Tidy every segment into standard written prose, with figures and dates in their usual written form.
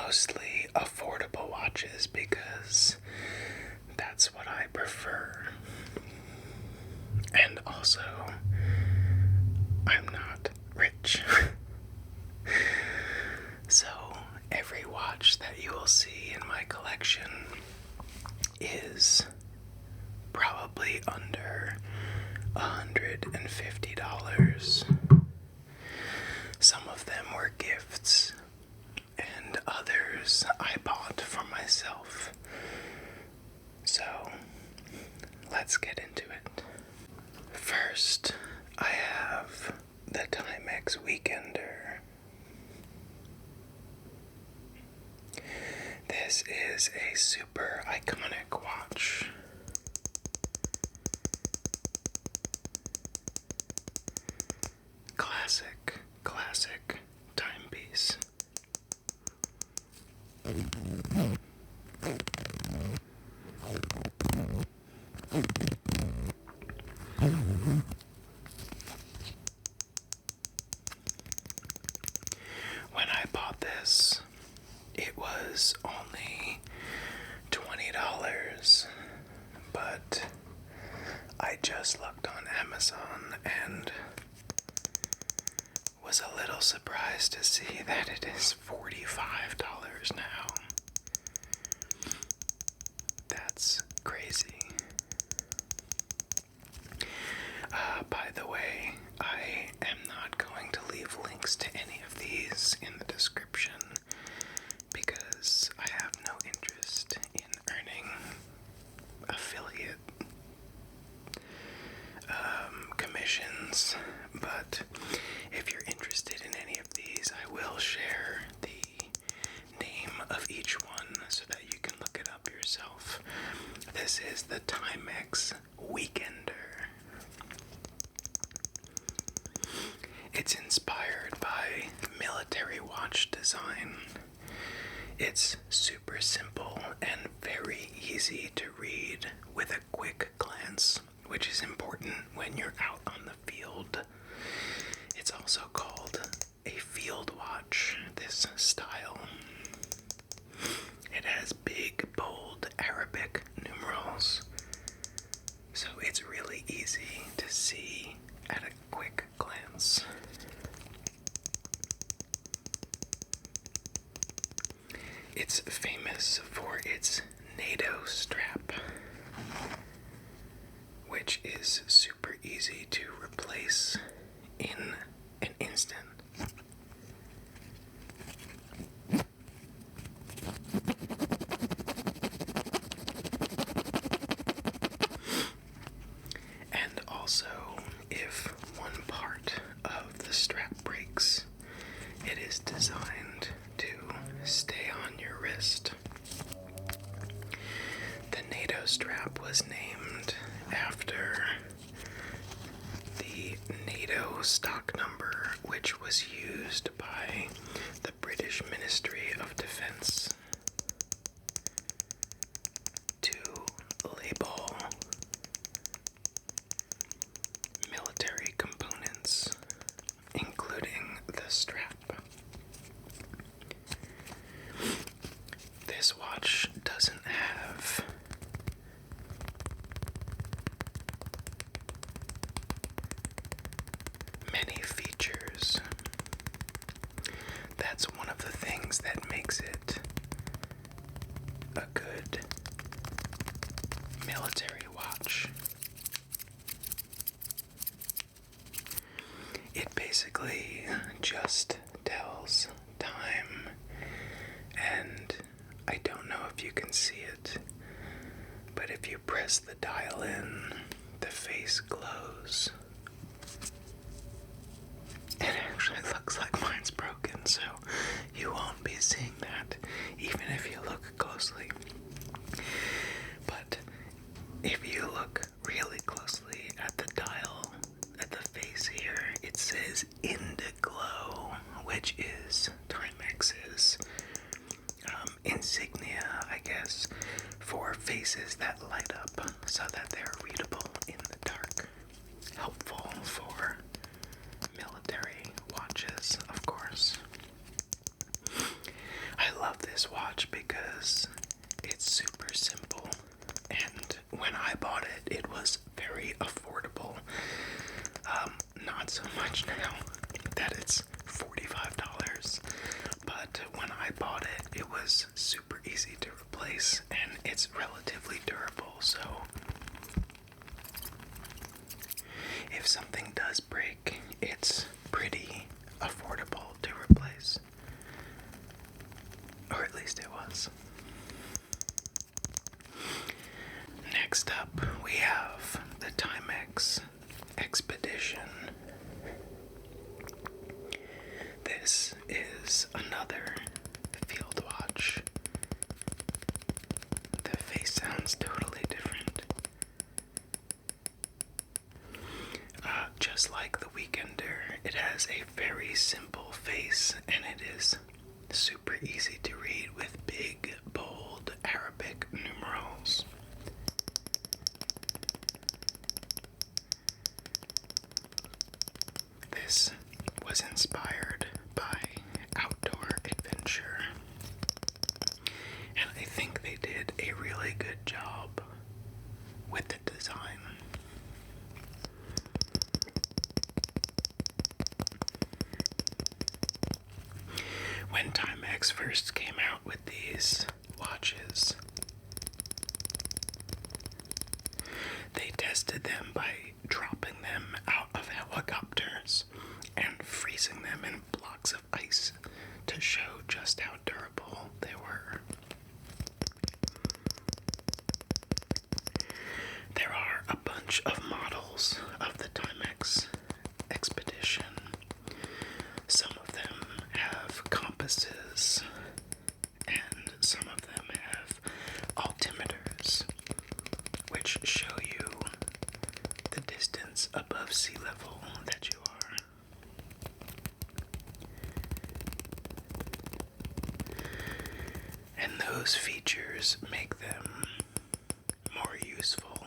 mostly affordable watches because that's what I prefer. And also, I'm not rich. So, every watch that you will see in my collection is probably under $150. Some of them were gifts, and others I bought for myself. So, let's get into it. First, I have the Timex Weekender. This is a super iconic watch. Classic timepiece. When I bought this, it was only $20, but I just looked on Amazon and was a little surprised to see that it is $45 now. That's crazy. By the way, I am not going to leave links to any of these in the description because I have no interest in earning affiliate commissions, but if you're interested in any of these, I will share the name of each one so that you can look it up yourself. This is the Timex Weekender. It's inspired by military watch design. It's super simple and very easy to read with a quick glance, which is important when you're out on the field. It's also called a field watch, this style. It has big, bold Arabic numerals, so it's really easy to see at a quick glance. It's famous for its NATO strap, which is super easy to replace in an instant. And also, if one part of the strap breaks, it is designed to stay on your wrist. The NATO strap was named after the NATO stock number, which was used by the British Ministry of Defense to label military components, including the strap. This watch doesn't have many features. That's one of the things that makes it a good military watch. It basically just tells time, and I don't know if you can see it, but if you press the dial in, the face glows. It actually looks like mine's broken, so you won't be seeing that, even if you look closely. But if you look really closely at the dial, at the face here, it says Indiglow, which is Timex's insignia, I guess, for faces that light up so that they're readable in the dark. Helpful for military watches, of course. I love this this watch because it's super simple, and when I bought it, it was very affordable. Not so much now that it's $45, but when I bought it, it was super easy to replace, and it's relatively durable, so if something does break, it's pretty affordable to replace. Or at least it was. Next up, we have the Timex Expedition. This is another field watch. The face sounds totally different. Just like the Weekender, it has a very simple face, and it is super easy to read with big, bold Arabic numerals. This was inspired by outdoor adventure, and I think they did a really good job with the design. When Timex first came out with these watches, they tested them by dropping them out of helicopters and freezing them in blocks of ice to show just how durable they were. There are a bunch of models of the Timex Expedition. Some of them have compasses, and some of them have altimeters, which show you the distance above sea level that you are. And those features make them more useful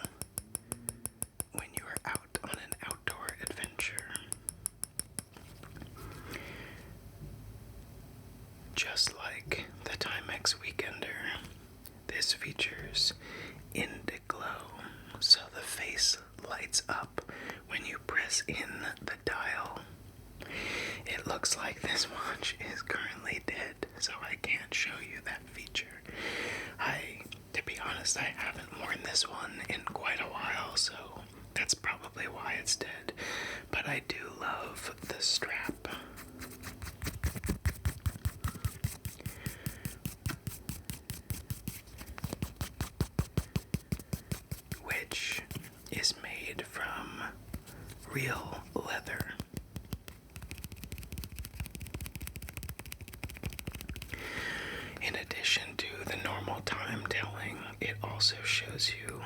when you are out on an outdoor adventure. Just like the Timex Weekender, this features Indiglow, so the face lights up when you press in the dial. It looks like this watch is currently dead, so I can't show you that feature. To be honest, I haven't worn this one in quite a while, so that's probably why it's dead. But I do love the strap. Which is made from real leather. In addition to the normal time telling, it also shows you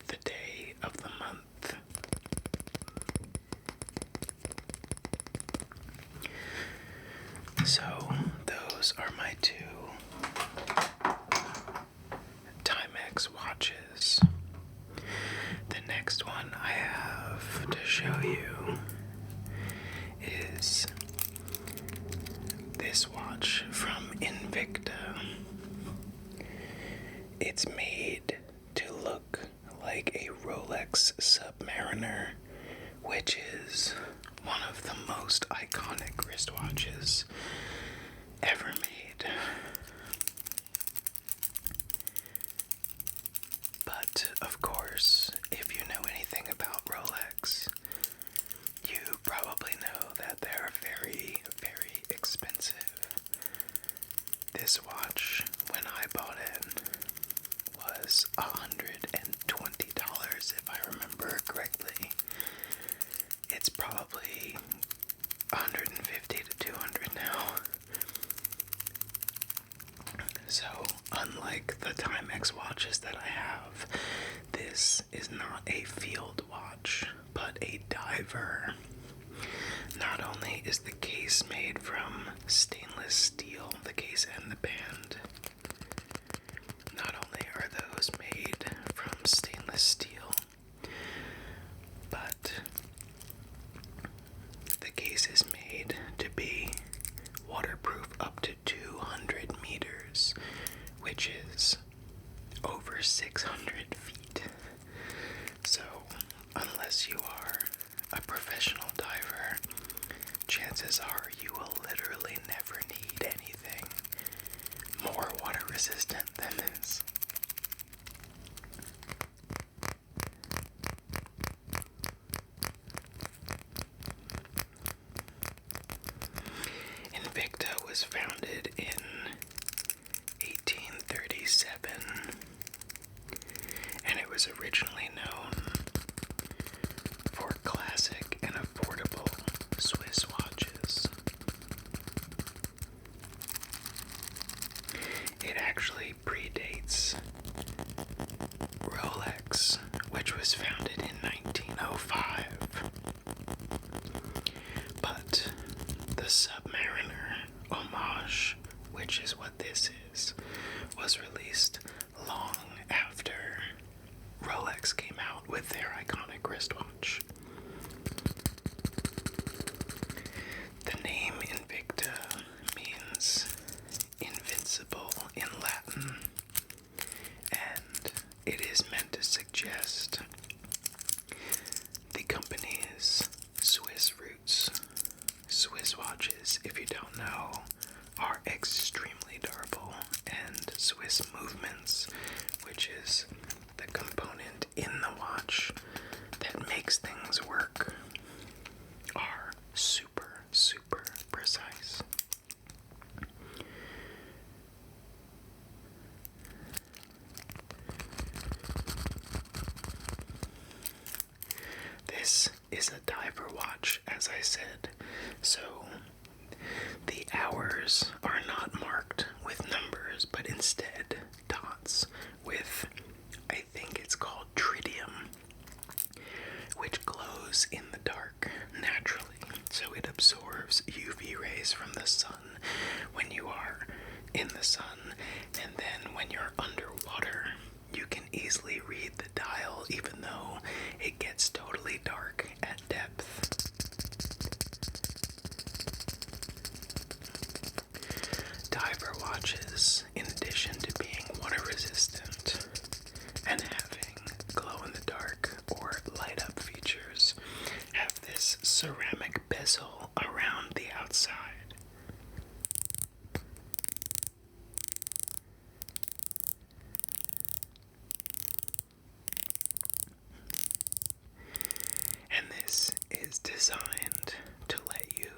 the day of the month. So, those are my two Timex watches. The next one I have to show you is this watch from Invicta. It's made to look like a Rolex Submariner, which is one of the most iconic wristwatches ever made. But, of course, if you know anything about Rolex, you probably know that they're very, very expensive. This watch, when I bought it, was $120 if I remember correctly. It's probably $150 to $200 now. So, unlike the Timex watches that I have, this is not a field watch, but a diver. Not only is the case made from stainless steel, the case and the band, not only are those made from stainless steel, but the case is made to be waterproof. 600 feet. So, unless you are a professional diver, chances are you will literally never need anything more water resistant than this. Invicta was founded in 1837, and it was originally known for classic and affordable Swiss watches. It actually predates Rolex, which was founded in 1905. But the Submariner homage, which is what this is, was released long after Rolex came out with their iconic wristwatch. The name Invicta means invincible in Latin, and it is meant to suggest the company's Swiss roots. Swiss watches, if you don't know, are extremely durable, and Swiss movements, which is the component in the watch that makes things work, are super, super precise. This is a diver watch, as I said, so the hours are not marked with numbers, but instead dots with, I think it's called tritium, which glows in the dark naturally. So it absorbs UV rays from the sun when you are in the sun, and then when you're underwater, you can easily read the dial even though it gets totally dark at depth. Diver watches, in addition to being water resistant and having glow-in-the-dark or light-up features, have this ceramic bezel around the outside. And this is designed to let you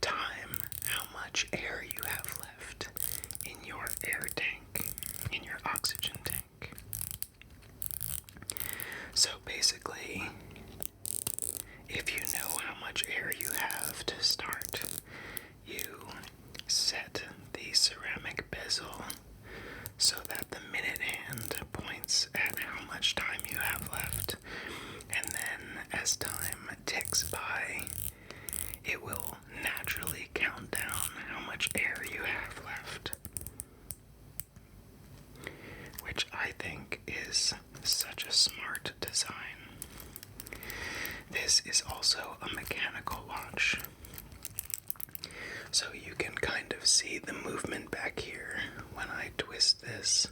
time how much air you have left in your air tank, in your oxygen tank. So basically, if you know how much air you have to start, you set the ceramic bezel so that the minute hand points at how much time you have left, and then as time ticks by, it will naturally count down how much air you have left, which I think is such a smart design. This is also a mechanical watch, so you can kind of see the movement back here when I twist this.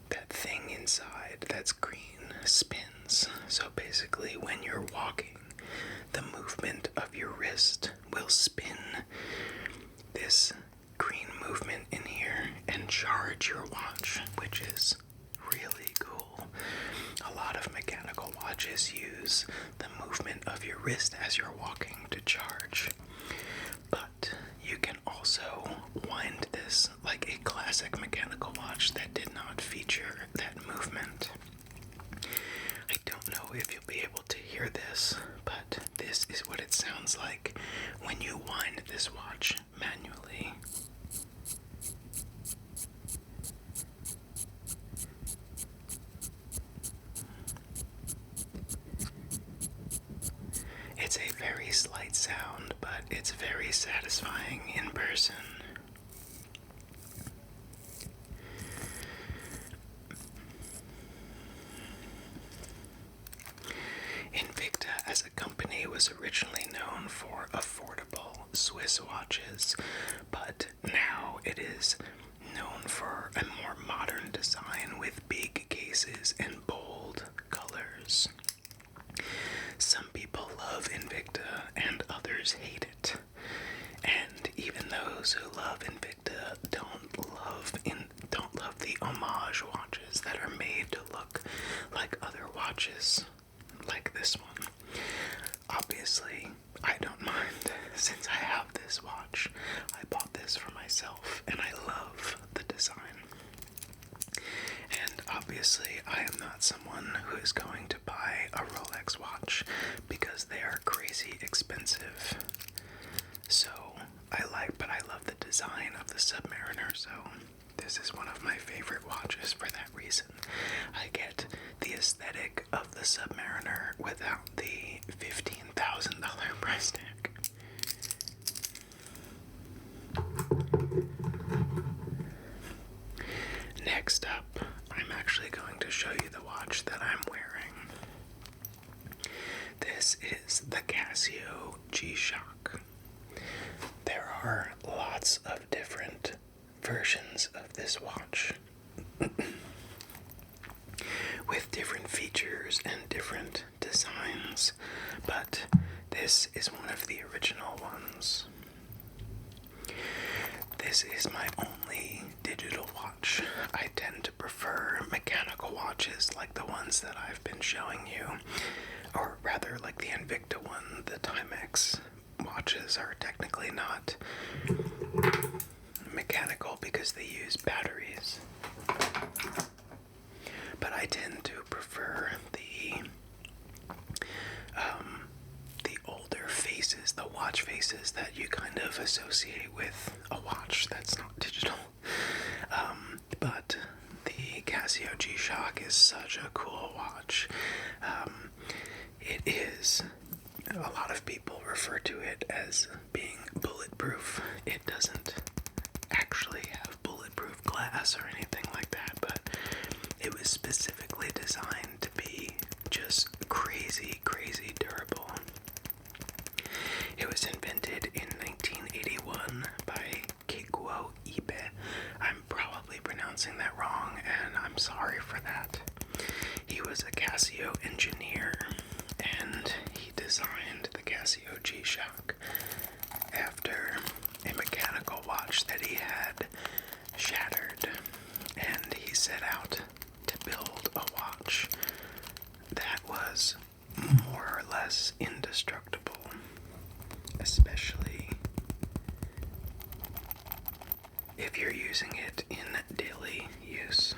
That thing inside that's green spins. So basically, when you're walking, the movement of your wrist will spin this green movement in here and charge your watch, which is really cool. A lot of mechanical watches use the movement of your wrist as you're walking to charge. But you can also wind this like a classic mechanical watch that did not feature that movement. I don't know if you'll be able to hear this, but this is what it sounds like when you wind this watch manually. It's a very slight sound, but it's very satisfying in person. Invicta as a company was originally known for affordable Swiss watches, but now it is known for a more modern design with big cases and bold colors. Some people love Invicta and others hate it. And even those who love Invicta don't love the homage watches that are made to look like other watches, like this one. Obviously, I don't mind since I have this watch. I bought this for myself and I love the design. And obviously, I am not someone who is going to buy a Rolex watch because they are crazy expensive. So, but I love the design of the Submariner, so this is one of my favorite watches for that reason. I get the aesthetic of the Submariner without the $15,000 price tag. Next up, I'm actually going to show you the watch that I'm wearing. This is the Casio G-Shock. There are lots of different versions of this watch with different features and different designs, but this is one of the original ones. This is my only digital watch. I tend to prefer mechanical watches like the ones that I've been showing you, or rather like the Invicta one. The Timex watches are technically not mechanical because they use batteries, but I tend to prefer the older faces, the watch faces that you kind of associate with a watch that's not digital. But the Casio G-Shock is such a cool watch. It is, a lot of people refer to it as being bulletproof. It doesn't actually have bulletproof glass or anything like that, but it was specifically designed to be just crazy, crazy durable. It was invented in 1981 by Kikuo Ibe. I'm probably pronouncing that wrong, and I'm sorry for that. He was a Casio engineer, and he designed the Casio G-Shock after a mechanical watch that he had shattered, and he set out to build a watch that was more or less indestructible, especially if you're using it in daily use.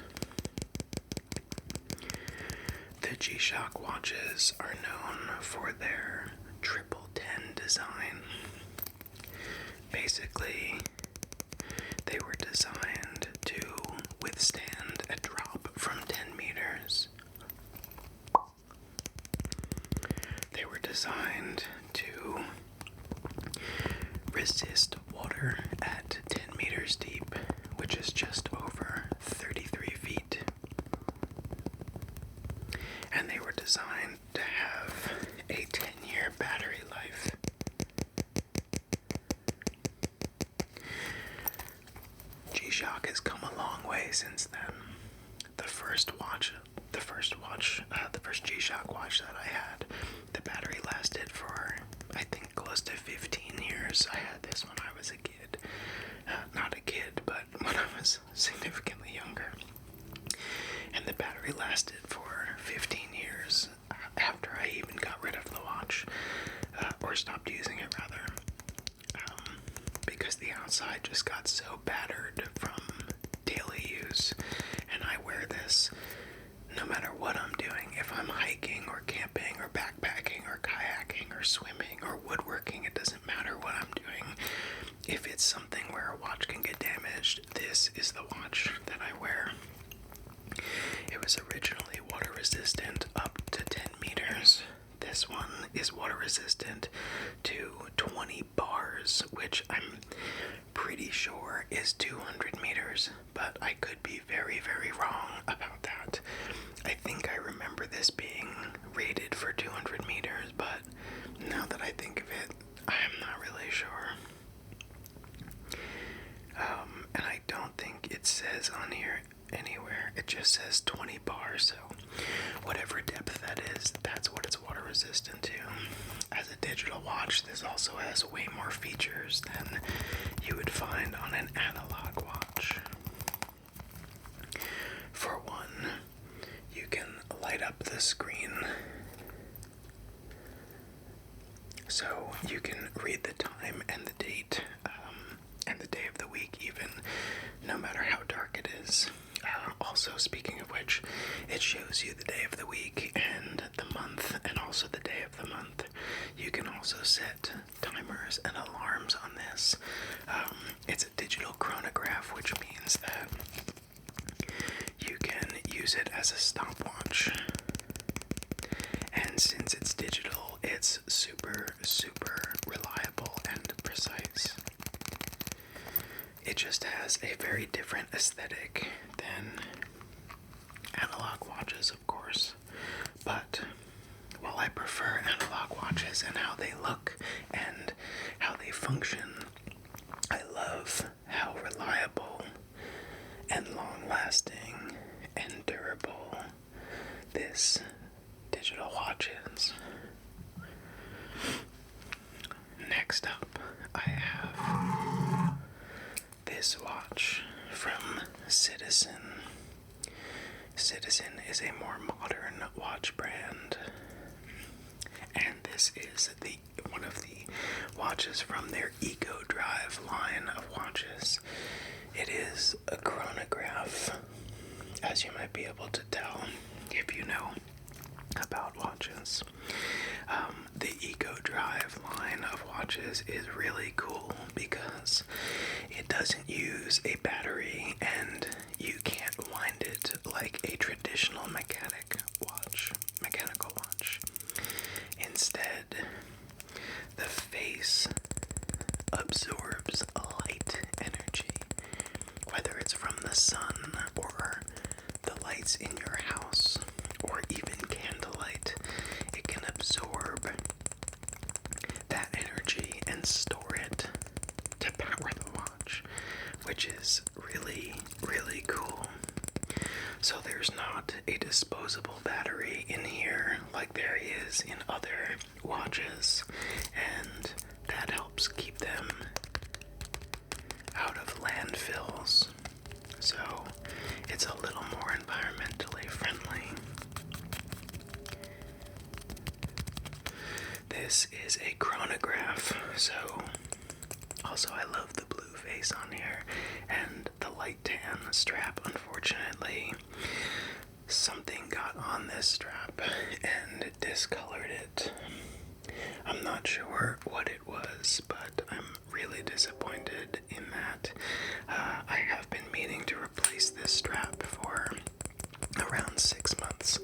The G-Shock watches are known for their 1010 design. Basically, they were designed to withstand a drop from 10 meters. They were designed to resist water at 10 meters deep, which is just over 33 feet. And they were designed to have a 10-year battery life. G-Shock has come a long way since then. The first G-Shock watch that I had, the battery lasted for, I think, close to 15 years. I had this when I was a kid. Not a kid, but when I was significantly younger. And the battery lasted for 15 years after I even got rid of the watch, or stopped using it rather, because the outside just got so battered from daily use. And I wear this no matter what I'm doing. If I'm hiking or camping or backpacking or kayaking or swimming or woodworking, it doesn't matter what I'm doing. If it's something where a watch can get damaged, this is the watch that I wear. It was originally water resistant up to 10 meters. This one is water resistant to 20 bars, which I'm pretty sure is 200 meters, but I could be very, very wrong about that. I think I remember this being rated for 200 meters, but now that I think of it, I am not really sure. And I don't think it's find on an analog watch. For one, you can light up the screen so you can read the time and the date, and the day of the week even, no matter how dark it is. Also, speaking of which, it shows you the day of the week and the month, and also the day of the month. You can also set timers and alarms on this. It's a digital chronograph, which means that you can use it as a stopwatch. And since it's digital, it's super, super reliable and precise. It just has a very different aesthetic than analog watches, of course. But while I prefer analog watches and how they look and how they function, I love how reliable and long-lasting and durable this digital watch is. Next up, I have this watch from Citizen. Citizen is a more modern watch brand, and this is one of the watches from their Eco Drive line of watches. It is a chronograph, as you might be able to tell if you know about watches. The Eco Drive line of watches is really cool because it doesn't use a battery and you can't wind it like a traditional mechanical watch. Instead, the face absorbs light energy, whether it's from the sun or the lights in your house or even candlelight. It can absorb that energy and store it to power the watch, which is really, really cool. So there's not a disposable battery in here like there is in other watches, and that helps keep them out of landfills. So it's a little more environmentally friendly. This is a chronograph, so also I love the blue face on here and the light tan strap. Unfortunately, something got on this strap and discolored it. I'm not sure what it was, but I'm really disappointed in that. I have been meaning to replace this strap for around 6 months,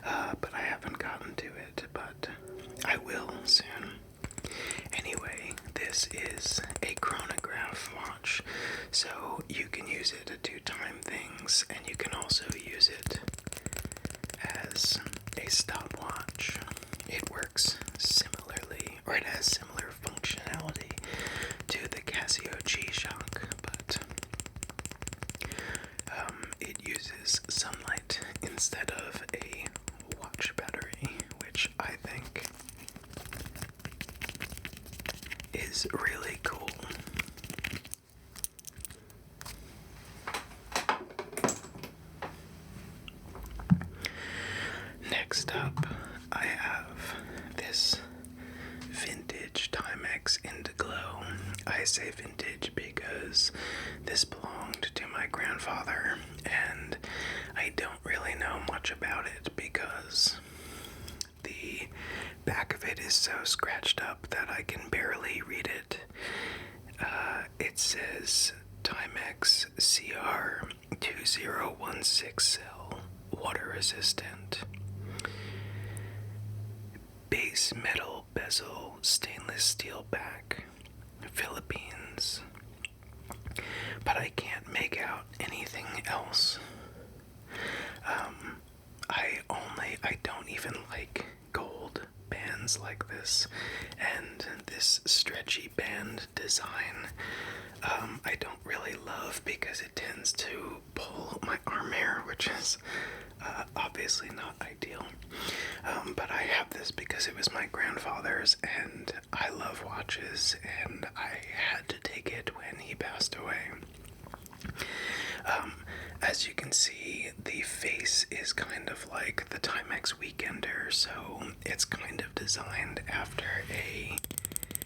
but I haven't gotten to it, but I will soon. Anyway, this is a chronograph watch, so you can use it to do time things, and you can also use it as a stopwatch. It works similarly, or it has similar functionality to the Casio G-Shock, but it uses sunlight instead of a watch battery, which I think is really cool. Next up, I have this vintage Timex Indiglo. I say vintage because this belonged to my grandfather, and I don't really know much about it because the back of it is so scratched up that I can barely read it. It says Timex CR 2016 cell, water resistant, base metal bezel, stainless steel back, Philippines. But I can't make out anything else. I don't even like gold bands like this, and this stretchy band design I don't really love because it tends to pull my arm hair, which is obviously not ideal. But I have this because it was my grandfather's, and I love watches, and I had to take it when he passed away. As you can see, the face is kind of like the Timex Weekender, so it's kind of designed after a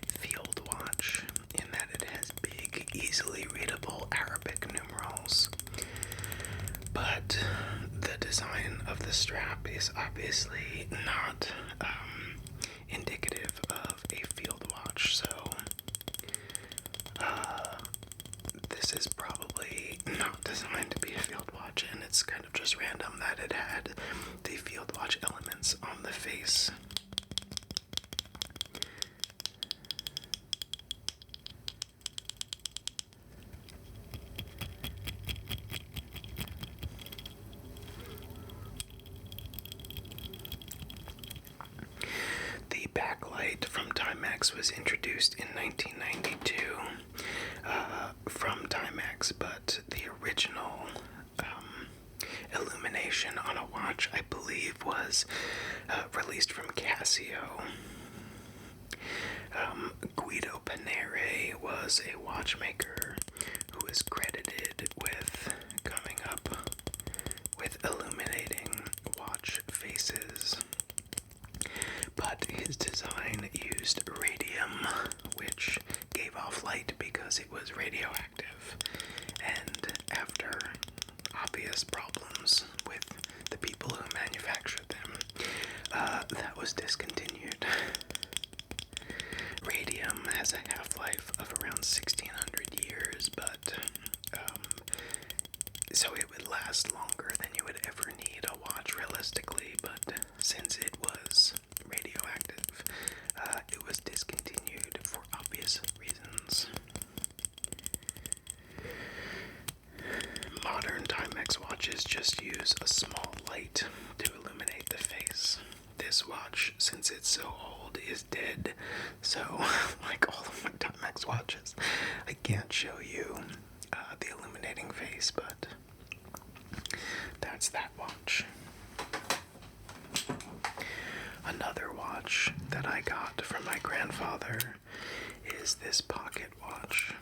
field watch in that it has big, easily readable Arabic numerals. But the design of the strap is obviously not indicative of a field watch, so this is probably not designed to be a field watch, and it's kind of just random that it had the field watch elements on the face. The backlight from Timex was introduced in 1992 from Timex, but the original illumination on a watch, I believe, was released from Casio. Guido Panere was a watchmaker who is credited with coming up with illuminating watch faces. But his design used radium, which gave off light because it was radioactive. And after obvious problems with the people who manufactured them, that was discontinued. Radium has a half-life of around 1600 years, but so it would last longer than you would ever need a watch realistically, but since it was radioactive, it was discontinued for obvious reasons. Modern Timex watches just use a small light to illuminate the face. This watch, since it's so old, is dead, so like all of my Timex watches, I can't show you the illuminating face, but that's that watch. Another watch that I got from my grandfather is this pocket watch.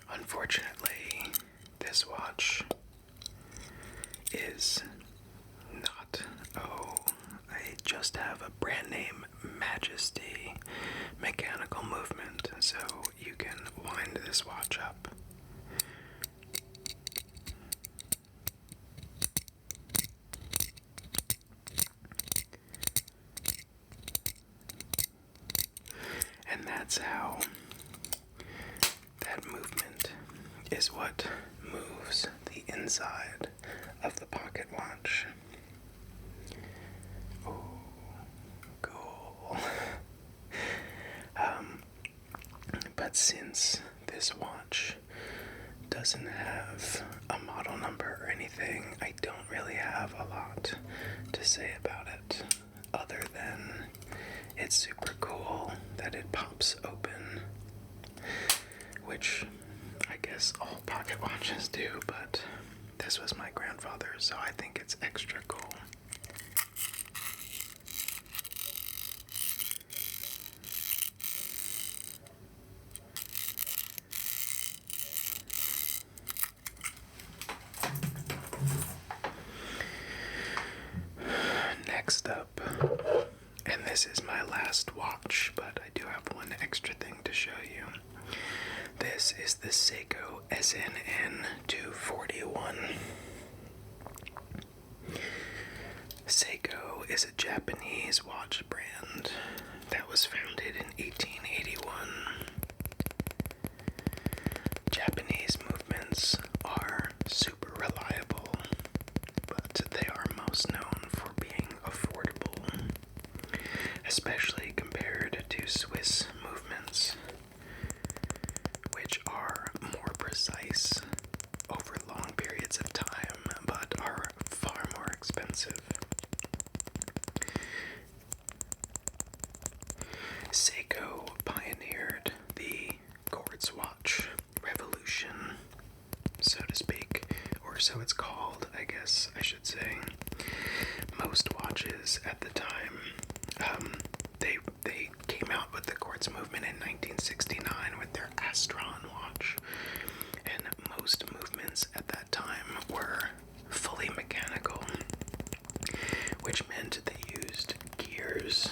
Unfortunately, this watch is not, I just have a brand name Majesty mechanical movement, so you can wind this watch up. And that's how that movement is what moves the inside of the pocket watch. Oh, cool. But since this watch doesn't have a model number or anything, I don't really have a lot to say about it, other than it's super cool that it pops open, which I guess all pocket watches do, but this was my grandfather's, so I think it's extra cool. Next up, and this is my last watch, but I do have one extra thing to show you. This is the Seiko SNN 241. Seiko is a Japanese watch brand that was founded in 1881. Japanese movements are super reliable, but they are most known for being affordable, especially compared to Swiss movements, which are more precise over long periods of time, but are far more expensive. Seiko pioneered so it's called, I guess I should say. Most watches at the time, they came out with the quartz movement in 1969 with their Astron watch, and most movements at that time were fully mechanical, which meant they used gears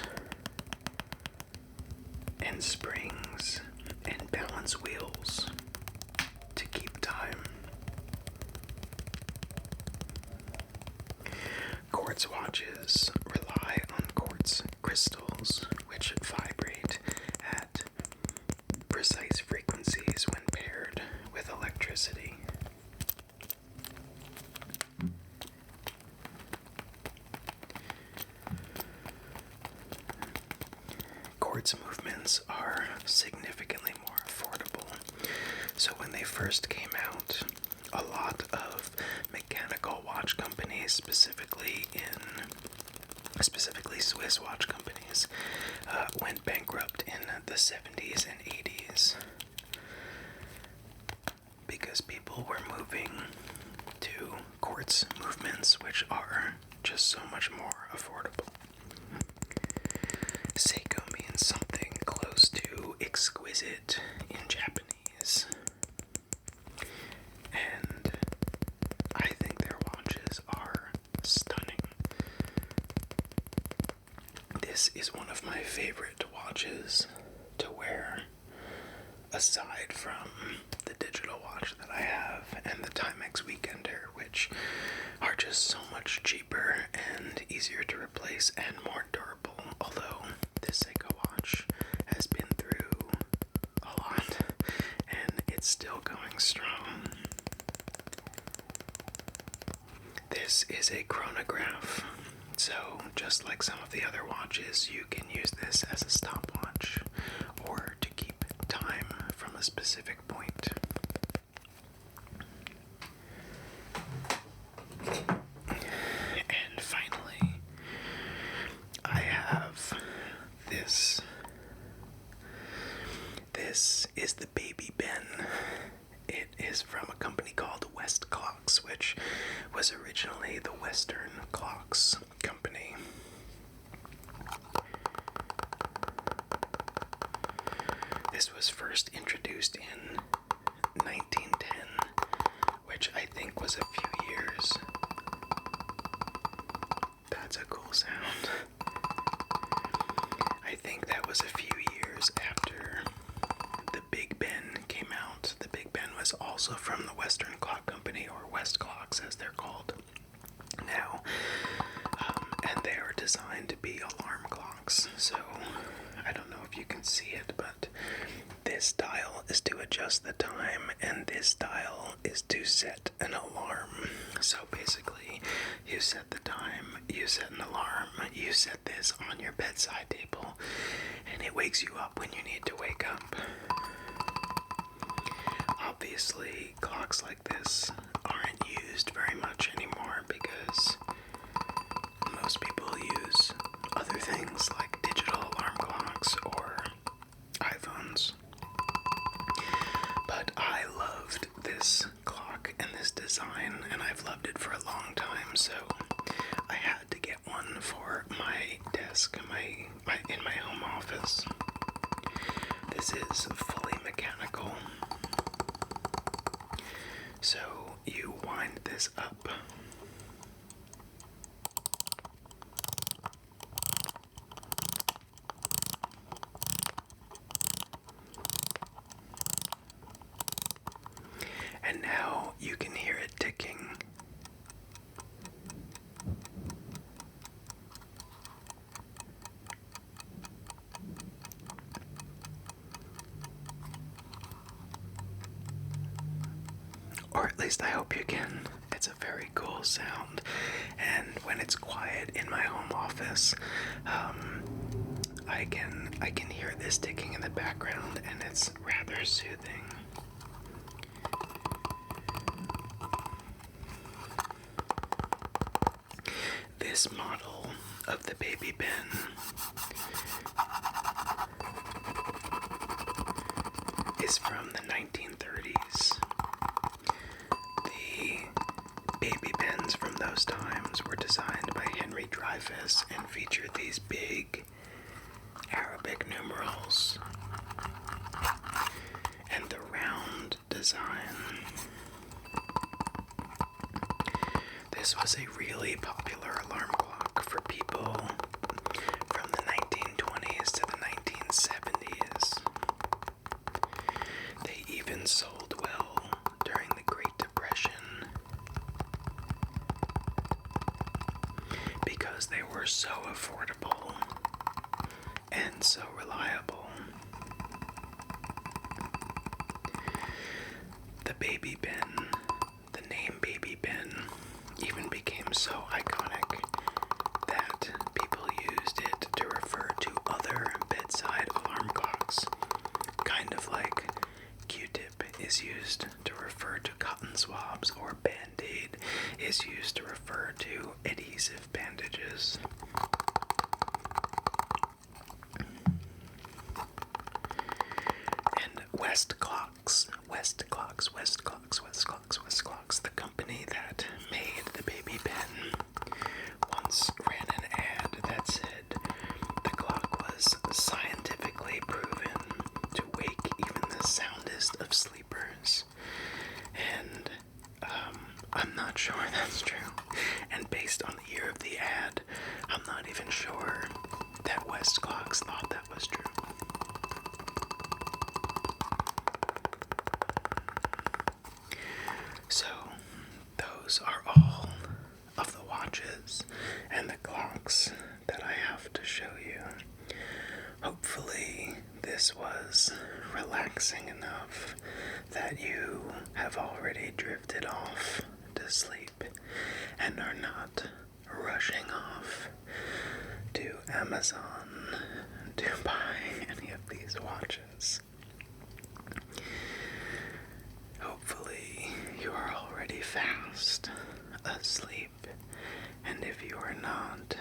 and springs and balance wheels to keep time. Quartz watches rely on quartz crystals, which vibrate at precise frequencies when paired with electricity. Quartz movements are significantly more affordable, so when they first came out, a lot of mechanical watch companies, specifically Swiss watch companies, went bankrupt in the 70s and 80s because people were moving to quartz movements, which are just so much more affordable. Seiko means something close to exquisite in Japanese, and I think their watches are stunning. This is one of my favorite watches to wear, aside from the digital watch that I have and the Timex Weekender, which are just so much cheaper and easier to replace and more durable, although this Seiko watch has been through a lot and it's still going strong. This is a chronograph, so just like some of the other watches, you can use this as a stopwatch or to keep time from a specific point. And finally, I have this. This is the Baby Ben. It is from a company called West Clocks, which was originally the Western Clocks company. This was first introduced in 1910, which I think was a few years. That's a cool sound. I think that was a few years after the Big Ben came out. The Big Ben was also from the Western Clock Company, or West Clocks as they're called now, and they are designed to be alarm clocks. So I don't know if you can see it, but this dial is to adjust the time, and this dial is to set an alarm. So basically, you set the time, you set an alarm, you set this on your bedside table, and it wakes you up when you need to wake up. Obviously, clocks like this aren't used very much anymore because most people use other things like digital alarm clocks or iPhones. But I loved this clock and this design, and I've loved it for a long time, so I had to get one for my desk, in my home office. This is fully mechanical. So you wind this up. And now you can hear it ticking. Or at least I hope you can. It's a very cool sound. And when it's quiet in my home office, I can hear this ticking in the background, and it's rather soothing. This model of the Baby Ben is from the 1930s. The those times were designed by Henry Dreyfuss and featured these big Arabic numerals and the round design. This was a really popular alarm clock for people from the 1920s to the 1970s. They even sold well during the Great Depression because they were so affordable and so reliable. The baby bin, the name baby bin, even became so iconic that people used it to refer to other bedside alarm clocks, kind of like Q-tip is used to refer to cotton swabs, or Band-Aid is used to refer to adhesive bandages. And West Clocks, the company that made the baby pen, once ran an ad that said the clock was scientifically proven to wake even the soundest of sleepers. And I'm not sure that's true. And based on the year of the ad, I'm not even sure that West Clocks thought that was true. So, those are all of the watches and the clocks that I have to show you. Hopefully, this was relaxing enough that you have already drifted off to sleep and are not rushing off to Amazon to buy any of these watches. Hopefully, you are already fast asleep, and if you are not,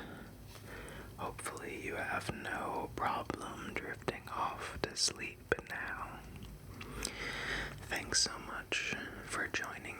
hopefully you have no problem drifting off to sleep now. Thanks so much for joining